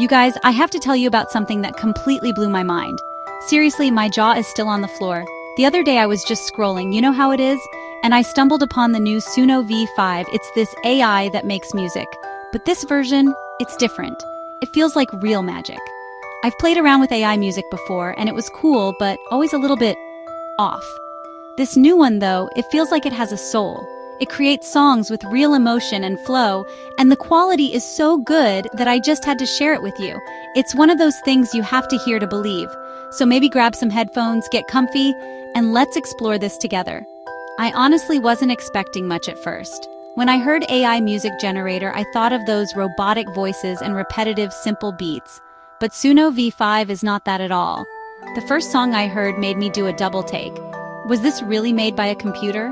You guys, I have to tell you about something that completely blew my mind. Seriously, my jaw is still on the floor. The other day I was just scrolling, you know how it is? And I stumbled upon the new Suno V5. It's this AI that makes music. But this version, it's different. It feels like real magic. I've played around with AI music before, and it was cool, but always a little bit off. This new one, though, it feels like it has a soul. It creates songs with real emotion and flow, and the quality is so good that I just had to share it with you. It's one of those things you have to hear to believe. So maybe grab some headphones, get comfy, and let's explore this together. I honestly wasn't expecting much at first. When I heard AI music generator, I thought of those robotic voices and repetitive, simple beats. But Suno V5 is not that at all. The first song I heard made me do a double take. Was this really made by a computer?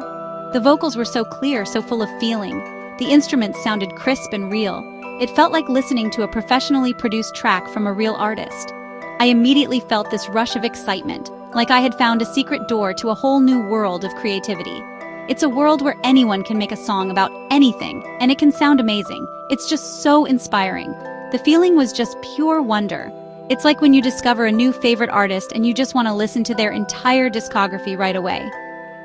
The vocals were so clear, so full of feeling. The instruments sounded crisp and real. It felt like listening to a professionally produced track from a real artist. I immediately felt this rush of excitement, like I had found a secret door to a whole new world of creativity. It's a world where anyone can make a song about anything, and it can sound amazing. It's just so inspiring. The feeling was just pure wonder. It's like when you discover a new favorite artist and you just want to listen to their entire discography right away.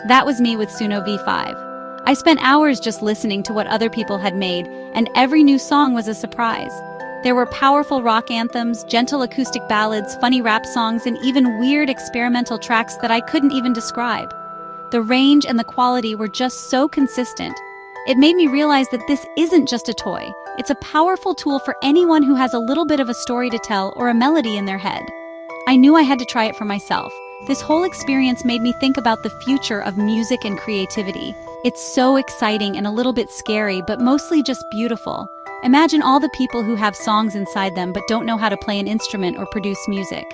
That was me with Suno V5. I spent hours just listening to what other people had made, and every new song was a surprise. There were powerful rock anthems, gentle acoustic ballads, funny rap songs, and even weird experimental tracks that I couldn't even describe. The range and the quality were just so consistent. It made me realize that this isn't just a toy. It's a powerful tool for anyone who has a little bit of a story to tell or a melody in their head. I knew I had to try it for myself. This whole experience made me think about the future of music and creativity. It's so exciting and a little bit scary, but mostly just beautiful. Imagine all the people who have songs inside them but don't know how to play an instrument or produce music.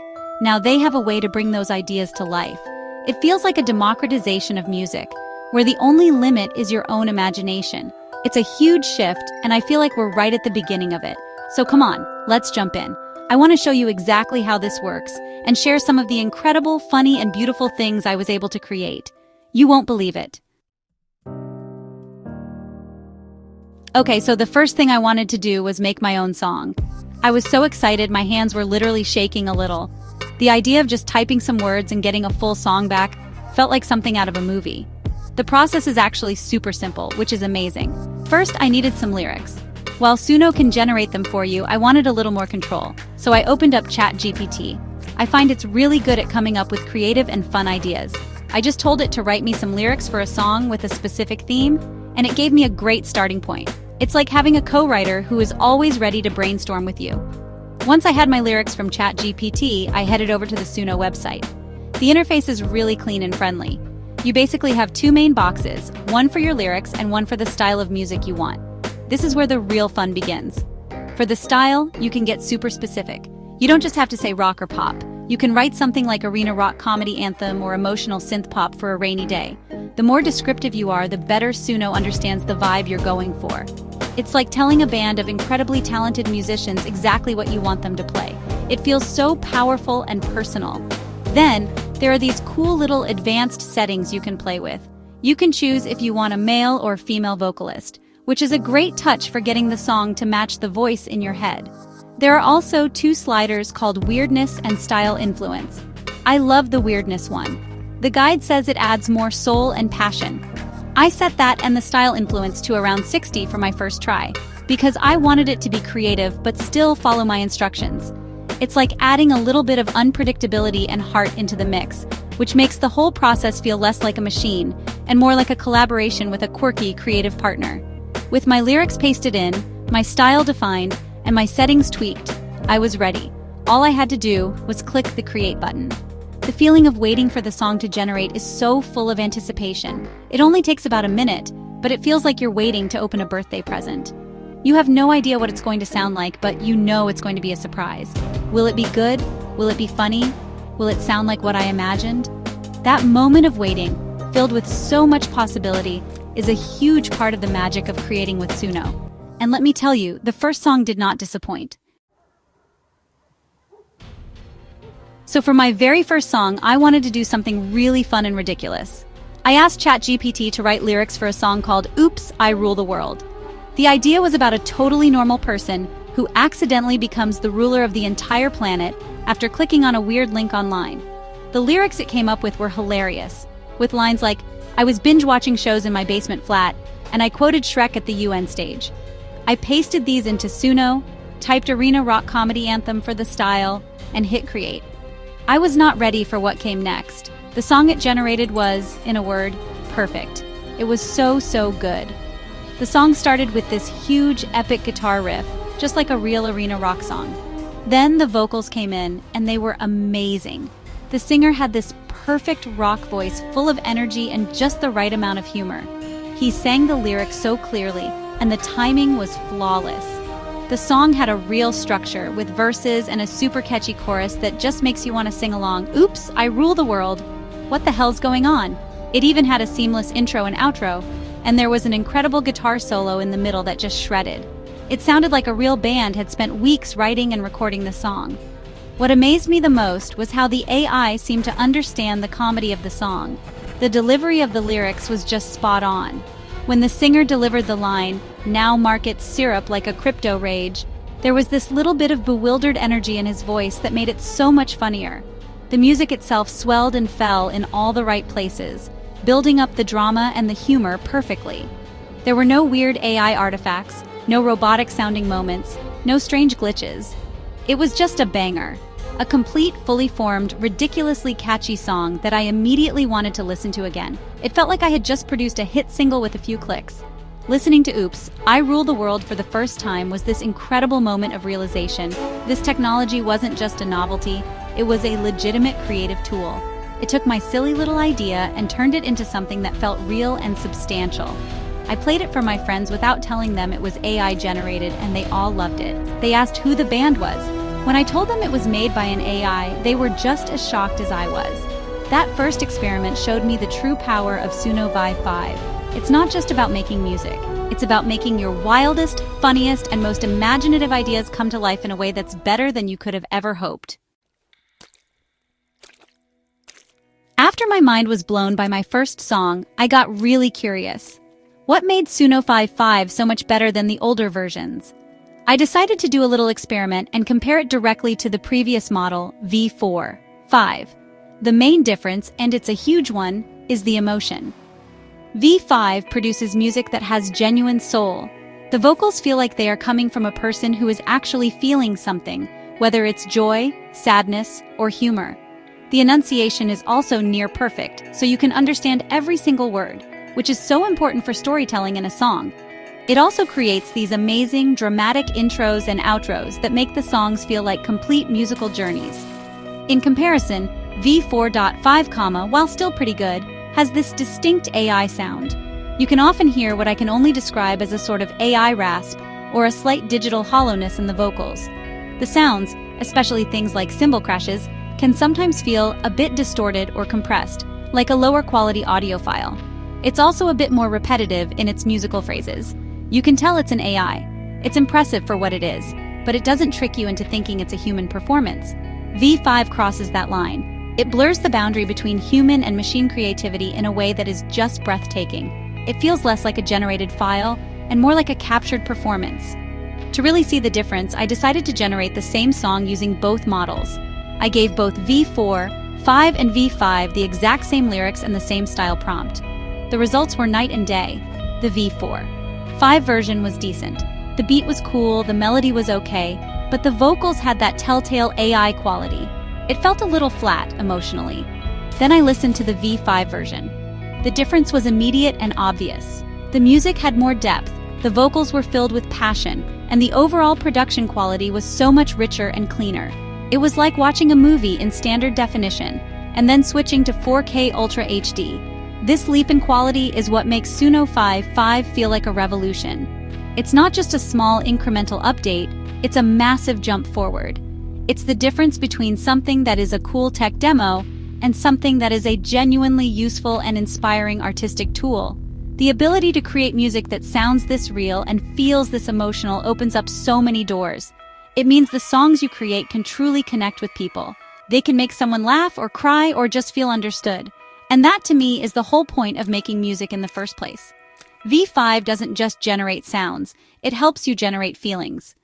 Now they have a way to bring those ideas to life. It feels like a democratization of music, where the only limit is your own imagination. It's a huge shift, and I feel like we're right at the beginning of it. So come on, let's jump in. I want to show you exactly how this works and share some of the incredible, funny, and beautiful things I was able to create. You won't believe it. Okay, so the first thing I wanted to do was make my own song. I was so excited, my hands were literally shaking a little. The idea of just typing some words and getting a full song back felt like something out of a movie. The process is actually super simple, which is amazing. First, I needed some lyrics. While Suno can generate them for you, I wanted a little more control, so I opened up ChatGPT. I find it's really good at coming up with creative and fun ideas. I just told it to write me some lyrics for a song with a specific theme, and it gave me a great starting point. It's like having a co-writer who is always ready to brainstorm with you. Once I had my lyrics from ChatGPT, I headed over to the Suno website. The interface is really clean and friendly. You basically have two main boxes, one for your lyrics and one for the style of music you want. This is where the real fun begins. For the style, you can get super specific. You don't just have to say rock or pop. You can write something like arena rock comedy anthem or emotional synth pop for a rainy day. The more descriptive you are, the better Suno understands the vibe you're going for. It's like telling a band of incredibly talented musicians exactly what you want them to play. It feels so powerful and personal. Then, there are these cool little advanced settings you can play with. You can choose if you want a male or female vocalist, which is a great touch for getting the song to match the voice in your head. There are also two sliders called Weirdness and Style Influence. I love the Weirdness one. The guide says it adds more soul and passion. I set that and the Style Influence to around 60 for my first try, because I wanted it to be creative but still follow my instructions. It's like adding a little bit of unpredictability and heart into the mix, which makes the whole process feel less like a machine and more like a collaboration with a quirky, creative partner. With my lyrics pasted in, my style defined, and my settings tweaked, I was ready. All I had to do was click the Create button. The feeling of waiting for the song to generate is so full of anticipation. It only takes about a minute, but it feels like you're waiting to open a birthday present. You have no idea what it's going to sound like, but you know it's going to be a surprise. Will it be good? Will it be funny? Will it sound like what I imagined? That moment of waiting, filled with so much possibility, is a huge part of the magic of creating with Suno. And let me tell you, the first song did not disappoint. So for my very first song, I wanted to do something really fun and ridiculous. I asked ChatGPT to write lyrics for a song called Oops, I Rule the World. The idea was about a totally normal person who accidentally becomes the ruler of the entire planet after clicking on a weird link online. The lyrics it came up with were hilarious, with lines like, "I was binge-watching shows in my basement flat, and I quoted Shrek at the UN stage. I pasted these into Suno, typed arena rock comedy anthem for the style, and hit create." I was not ready for what came next. The song it generated was, in a word, perfect. It was so good. The song started with this huge, epic guitar riff, just like a real arena rock song. Then the vocals came in, and they were amazing. The singer had this perfect rock voice full of energy and just the right amount of humor. He sang the lyrics so clearly, and the timing was flawless. The song had a real structure, with verses and a super catchy chorus that just makes you want to sing along. Oops, I rule the world. What the hell's going on? It even had a seamless intro and outro, and there was an incredible guitar solo in the middle that just shredded. It sounded like a real band had spent weeks writing and recording the song. What amazed me the most was how the AI seemed to understand the comedy of the song. The delivery of the lyrics was just spot on. When the singer delivered the line, "Now market syrup like a crypto rage," there was this little bit of bewildered energy in his voice that made it so much funnier. The music itself swelled and fell in all the right places, building up the drama and the humor perfectly. There were no weird AI artifacts, no robotic-sounding moments, no strange glitches. It was just a banger. A complete, fully formed, ridiculously catchy song that I immediately wanted to listen to again. It felt like I had just produced a hit single with a few clicks. Listening to Oops, I Rule the World for the first time was this incredible moment of realization. This technology wasn't just a novelty, it was a legitimate creative tool. It took my silly little idea and turned it into something that felt real and substantial. I played it for my friends without telling them it was AI generated, and they all loved it. They asked who the band was. When I told them it was made by an AI, they were just as shocked as I was. That first experiment showed me the true power of Suno V5. It's not just about making music. It's about making your wildest, funniest, and most imaginative ideas come to life in a way that's better than you could have ever hoped. After my mind was blown by my first song, I got really curious. What made Suno V5 so much better than the older versions? I decided to do a little experiment and compare it directly to the previous model, V4.5. The main difference, and it's a huge one, is the emotion. V5 produces music that has genuine soul. The vocals feel like they are coming from a person who is actually feeling something, whether it's joy, sadness, or humor. The enunciation is also near perfect, so you can understand every single word, which is so important for storytelling in a song. It also creates these amazing, dramatic intros and outros that make the songs feel like complete musical journeys. In comparison, V4.5, while still pretty good, has this distinct AI sound. You can often hear what I can only describe as a sort of AI rasp or a slight digital hollowness in the vocals. The sounds, especially things like cymbal crashes, can sometimes feel a bit distorted or compressed, like a lower quality audio file. It's also a bit more repetitive in its musical phrases. You can tell it's an AI. It's impressive for what it is, but it doesn't trick you into thinking it's a human performance. V5 crosses that line. It blurs the boundary between human and machine creativity in a way that is just breathtaking. It feels less like a generated file and more like a captured performance. To really see the difference, I decided to generate the same song using both models. I gave both V4.5 and V5 the exact same lyrics and the same style prompt. The results were night and day. The V4.5 version was decent. The beat was cool, the melody was okay, but the vocals had that telltale AI quality. It felt a little flat emotionally. Then I listened to the V5 version. The difference was immediate and obvious. The music had more depth, the vocals were filled with passion, and the overall production quality was so much richer and cleaner. It was like watching a movie in standard definition, and then switching to 4K Ultra HD. This leap in quality is what makes Suno V5 feel like a revolution. It's not just a small incremental update, it's a massive jump forward. It's the difference between something that is a cool tech demo and something that is a genuinely useful and inspiring artistic tool. The ability to create music that sounds this real and feels this emotional opens up so many doors. It means the songs you create can truly connect with people. They can make someone laugh or cry or just feel understood. And that, to me, is the whole point of making music in the first place. V5 doesn't just generate sounds, it helps you generate feelings.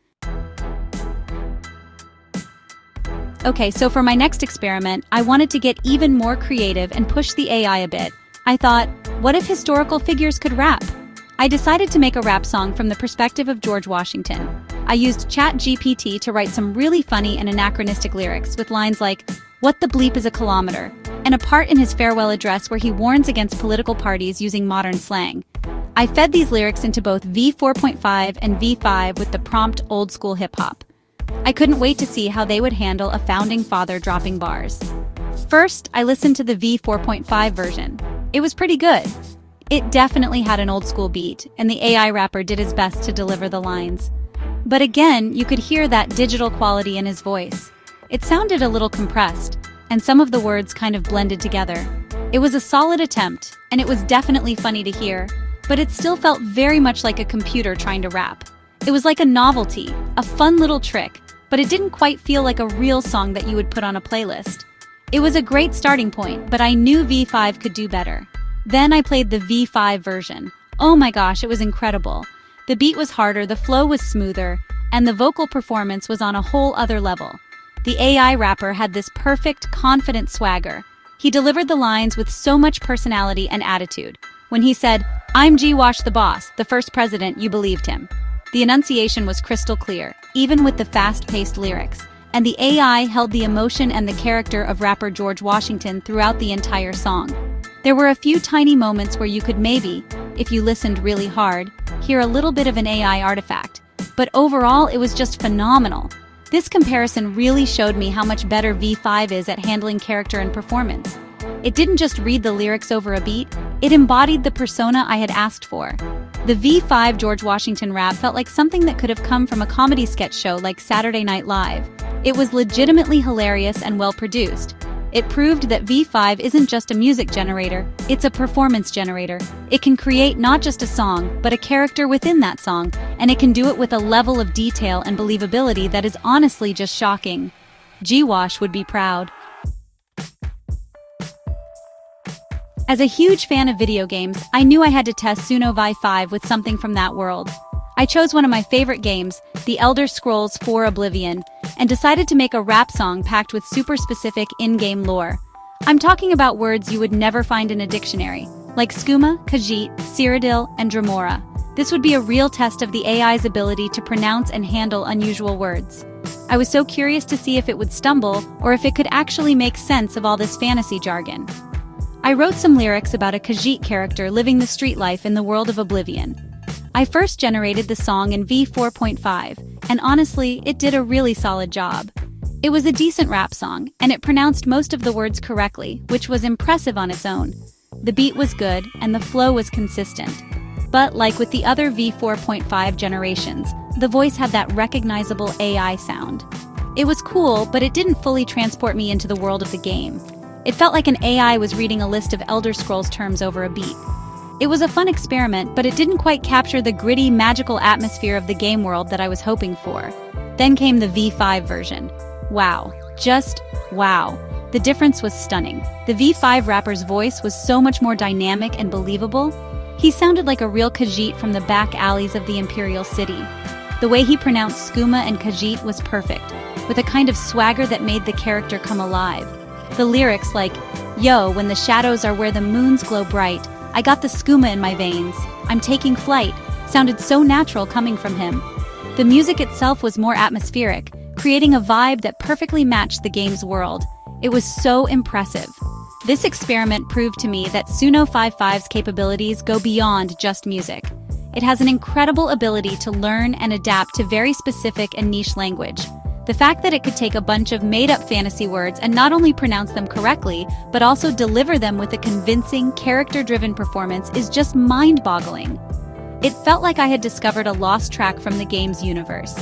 Okay, so for my next experiment, I wanted to get even more creative and push the AI a bit. I thought, what if historical figures could rap? I decided to make a rap song from the perspective of George Washington. I used ChatGPT to write some really funny and anachronistic lyrics with lines like, "What the bleep is a kilometer?" and a part in his farewell address where he warns against political parties using modern slang. I fed these lyrics into both V4.5 and V5 with the prompt old-school hip-hop. I couldn't wait to see how they would handle a founding father dropping bars. First, I listened to the V4.5 version. It was pretty good. It definitely had an old-school beat, and the AI rapper did his best to deliver the lines. But again, you could hear that digital quality in his voice. It sounded a little compressed, and some of the words kind of blended together. It was a solid attempt, and it was definitely funny to hear, but it still felt very much like a computer trying to rap. It was like a novelty, a fun little trick, but it didn't quite feel like a real song that you would put on a playlist. It was a great starting point, but I knew V5 could do better. Then I played the V5 version. Oh my gosh, it was incredible. The beat was harder, the flow was smoother, and the vocal performance was on a whole other level. The AI rapper had this perfect, confident swagger. He delivered the lines with so much personality and attitude. When he said, "I'm G. Wash the boss, the first president," you believed him. The enunciation was crystal clear, even with the fast-paced lyrics, and the AI held the emotion and the character of rapper George Washington throughout the entire song. There were a few tiny moments where you could maybe, if you listened really hard, hear a little bit of an AI artifact, but overall it was just phenomenal. This comparison really showed me how much better V5 is at handling character and performance. It didn't just read the lyrics over a beat, it embodied the persona I had asked for. The V5 George Washington rap felt like something that could have come from a comedy sketch show like Saturday Night Live. It was legitimately hilarious and well-produced. It proved that V5 isn't just a music generator, it's a performance generator. It can create not just a song, but a character within that song, and it can do it with a level of detail and believability that is honestly just shocking. G-Wash would be proud. As a huge fan of video games, I knew I had to test Suno V5 with something from that world. I chose one of my favorite games, The Elder Scrolls IV: Oblivion, and decided to make a rap song packed with super specific in-game lore. I'm talking about words you would never find in a dictionary, like skooma, Khajiit, Cyrodiil, and Dremora. This would be a real test of the AI's ability to pronounce and handle unusual words. I was so curious to see if it would stumble, or if it could actually make sense of all this fantasy jargon. I wrote some lyrics about a Khajiit character living the street life in the world of Oblivion. I first generated the song in V4.5, and honestly, it did a really solid job. It was a decent rap song, and it pronounced most of the words correctly, which was impressive on its own. The beat was good, and the flow was consistent. But like with the other V4.5 generations, the voice had that recognizable AI sound. It was cool, but it didn't fully transport me into the world of the game. It felt like an AI was reading a list of Elder Scrolls terms over a beat. It was a fun experiment, but it didn't quite capture the gritty, magical atmosphere of the game world that I was hoping for. Then came the V5 version. Wow. Just wow. The difference was stunning. The V5 rapper's voice was so much more dynamic and believable. He sounded like a real Khajiit from the back alleys of the Imperial City. The way he pronounced skooma and Khajiit was perfect, with a kind of swagger that made the character come alive. The lyrics like, "Yo, when the shadows are where the moons glow bright, I got the skooma in my veins, I'm taking flight," sounded so natural coming from him. The music itself was more atmospheric, creating a vibe that perfectly matched the game's world. It was so impressive. This experiment proved to me that Suno V5's capabilities go beyond just music. It has an incredible ability to learn and adapt to very specific and niche language. The fact that it could take a bunch of made-up fantasy words and not only pronounce them correctly, but also deliver them with a convincing, character-driven performance is just mind-boggling. It felt like I had discovered a lost track from the game's universe.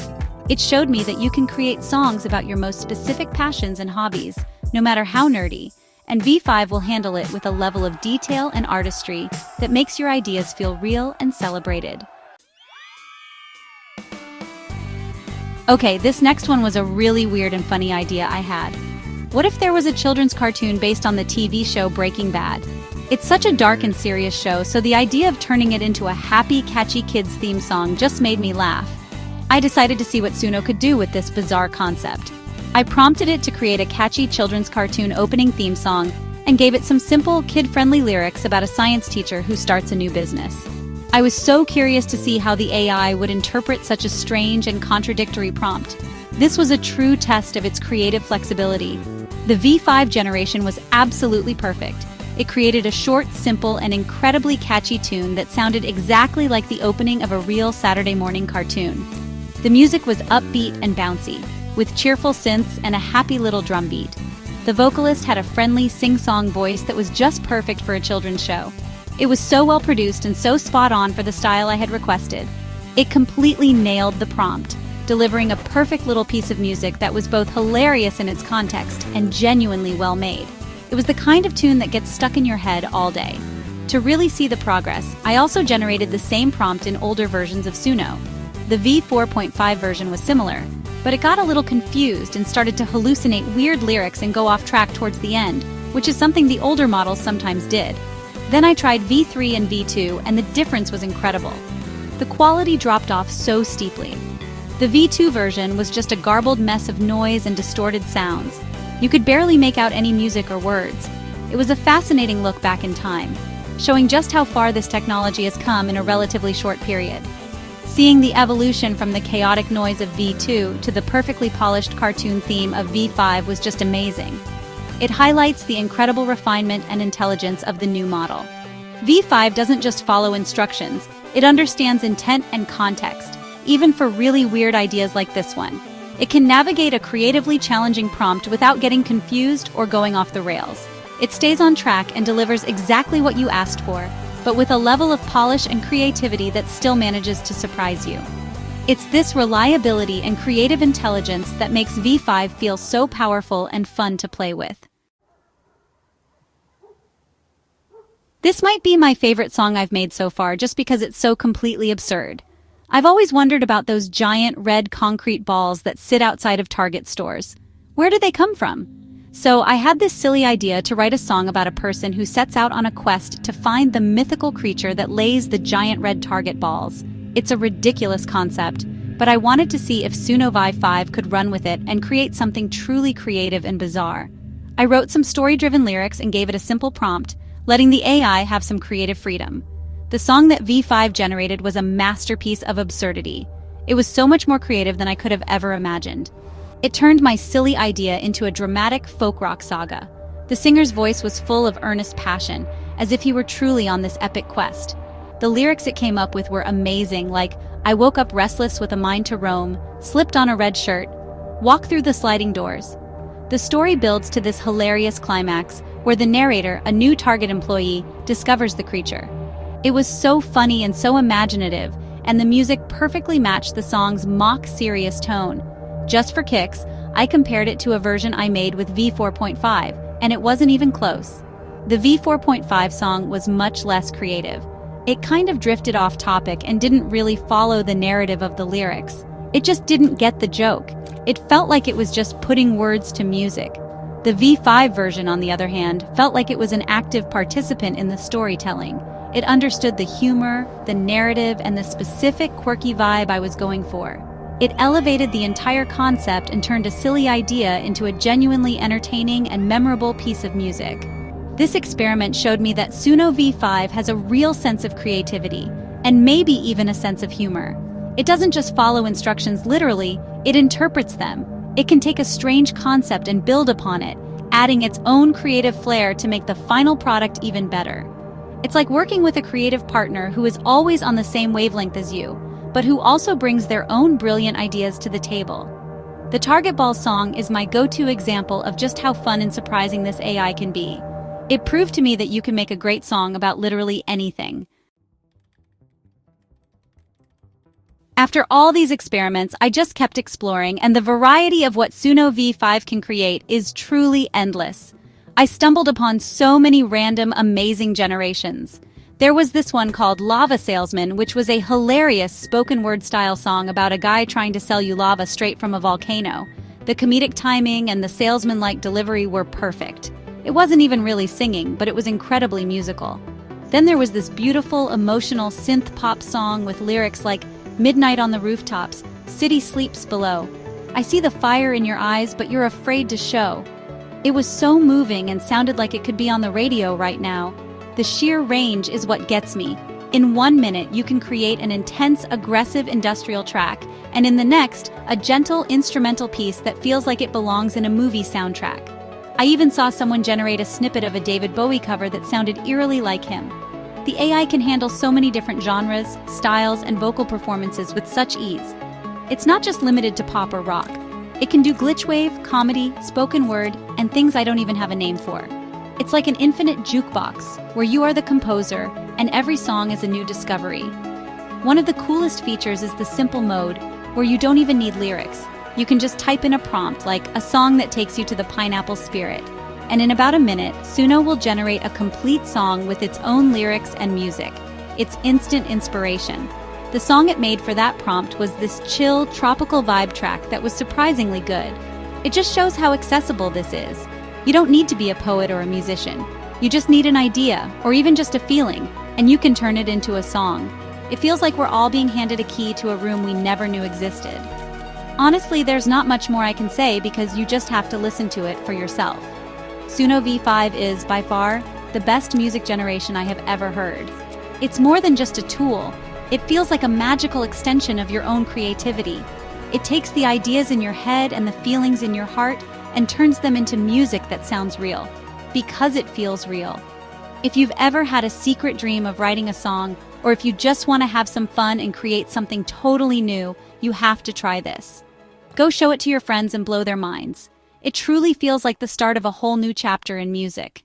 It showed me that you can create songs about your most specific passions and hobbies, no matter how nerdy, and V5 will handle it with a level of detail and artistry that makes your ideas feel real and celebrated. Okay, this next one was a really weird and funny idea I had. What if there was a children's cartoon based on the TV show Breaking Bad? It's such a dark and serious show, so the idea of turning it into a happy, catchy kids theme song just made me laugh. I decided to see what Suno could do with this bizarre concept. I prompted it to create a catchy children's cartoon opening theme song and gave it some simple, kid-friendly lyrics about a science teacher who starts a new business. I was so curious to see how the AI would interpret such a strange and contradictory prompt. This was a true test of its creative flexibility. The V5 generation was absolutely perfect. It created a short, simple, and incredibly catchy tune that sounded exactly like the opening of a real Saturday morning cartoon. The music was upbeat and bouncy, with cheerful synths and a happy little drum beat. The vocalist had a friendly, sing-song voice that was just perfect for a children's show. It was so well produced and so spot on for the style I had requested. It completely nailed the prompt, delivering a perfect little piece of music that was both hilarious in its context and genuinely well made. It was the kind of tune that gets stuck in your head all day. To really see the progress, I also generated the same prompt in older versions of Suno. The V4.5 version was similar, but it got a little confused and started to hallucinate weird lyrics and go off track towards the end, which is something the older models sometimes did. Then I tried V3 and V2, and the difference was incredible. The quality dropped off so steeply. The V2 version was just a garbled mess of noise and distorted sounds. You could barely make out any music or words. It was a fascinating look back in time, showing just how far this technology has come in a relatively short period. Seeing the evolution from the chaotic noise of V2 to the perfectly polished cartoon theme of V5 was just amazing. It highlights the incredible refinement and intelligence of the new model. V5 doesn't just follow instructions, it understands intent and context, even for really weird ideas like this one. It can navigate a creatively challenging prompt without getting confused or going off the rails. It stays on track and delivers exactly what you asked for, but with a level of polish and creativity that still manages to surprise you. It's this reliability and creative intelligence that makes V5 feel so powerful and fun to play with. This might be my favorite song I've made so far just because it's so completely absurd. I've always wondered about those giant red concrete balls that sit outside of Target stores. Where do they come from? So I had this silly idea to write a song about a person who sets out on a quest to find the mythical creature that lays the giant red Target balls. It's a ridiculous concept, but I wanted to see if Suno V5 could run with it and create something truly creative and bizarre. I wrote some story-driven lyrics and gave it a simple prompt, letting the AI have some creative freedom. The song that V5 generated was a masterpiece of absurdity. It was so much more creative than I could have ever imagined. It turned my silly idea into a dramatic folk rock saga. The singer's voice was full of earnest passion, as if he were truly on this epic quest. The lyrics it came up with were amazing, like, "I woke up restless with a mind to roam, slipped on a red shirt, walk through the sliding doors." The story builds to this hilarious climax, where the narrator, a new Target employee, discovers the creature. It was so funny and so imaginative, and the music perfectly matched the song's mock-serious tone. Just for kicks, I compared it to a version I made with V4.5, and it wasn't even close. The V4.5 song was much less creative. It kind of drifted off topic and didn't really follow the narrative of the lyrics. It just didn't get the joke. It felt like it was just putting words to music. The V5 version, on the other hand, felt like it was an active participant in the storytelling. It understood the humor, the narrative, and the specific quirky vibe I was going for. It elevated the entire concept and turned a silly idea into a genuinely entertaining and memorable piece of music. This experiment showed me that Suno V5 has a real sense of creativity, and maybe even a sense of humor. It doesn't just follow instructions literally, it interprets them. It can take a strange concept and build upon it, adding its own creative flair to make the final product even better. It's like working with a creative partner who is always on the same wavelength as you, but who also brings their own brilliant ideas to the table. The Target Ball song is my go-to example of just how fun and surprising this AI can be. It proved to me that you can make a great song about literally anything. After all these experiments, I just kept exploring, and the variety of what Suno V5 can create is truly endless. I stumbled upon so many random, amazing generations. There was this one called Lava Salesman, which was a hilarious spoken-word style song about a guy trying to sell you lava straight from a volcano. The comedic timing and the salesman-like delivery were perfect. It wasn't even really singing, but it was incredibly musical. Then there was this beautiful, emotional synth-pop song with lyrics like "Midnight on the rooftops, city sleeps below." I see the fire in your eyes, but you're afraid to show. It was so moving and sounded like it could be on the radio right now. The sheer range is what gets me. In 1 minute, you can create an intense, aggressive industrial track, and in the next, a gentle instrumental piece that feels like it belongs in a movie soundtrack. I even saw someone generate a snippet of a David Bowie cover that sounded eerily like him. The AI can handle so many different genres, styles, and vocal performances with such ease. It's not just limited to pop or rock. It can do glitch wave, comedy, spoken word, and things I don't even have a name for. It's like an infinite jukebox, where you are the composer, and every song is a new discovery. One of the coolest features is the simple mode, where you don't even need lyrics. You can just type in a prompt like a song that takes you to the pineapple spirit. And in about a minute, Suno will generate a complete song with its own lyrics and music. It's instant inspiration. The song it made for that prompt was this chill, tropical vibe track that was surprisingly good. It just shows how accessible this is. You don't need to be a poet or a musician. You just need an idea, or even just a feeling, and you can turn it into a song. It feels like we're all being handed a key to a room we never knew existed. Honestly, there's not much more I can say because you just have to listen to it for yourself. Suno V5 is, by far, the best music generation I have ever heard. It's more than just a tool. It feels like a magical extension of your own creativity. It takes the ideas in your head and the feelings in your heart and turns them into music that sounds real, because it feels real. If you've ever had a secret dream of writing a song, or if you just want to have some fun and create something totally new, you have to try this. Go show it to your friends and blow their minds. It truly feels like the start of a whole new chapter in music.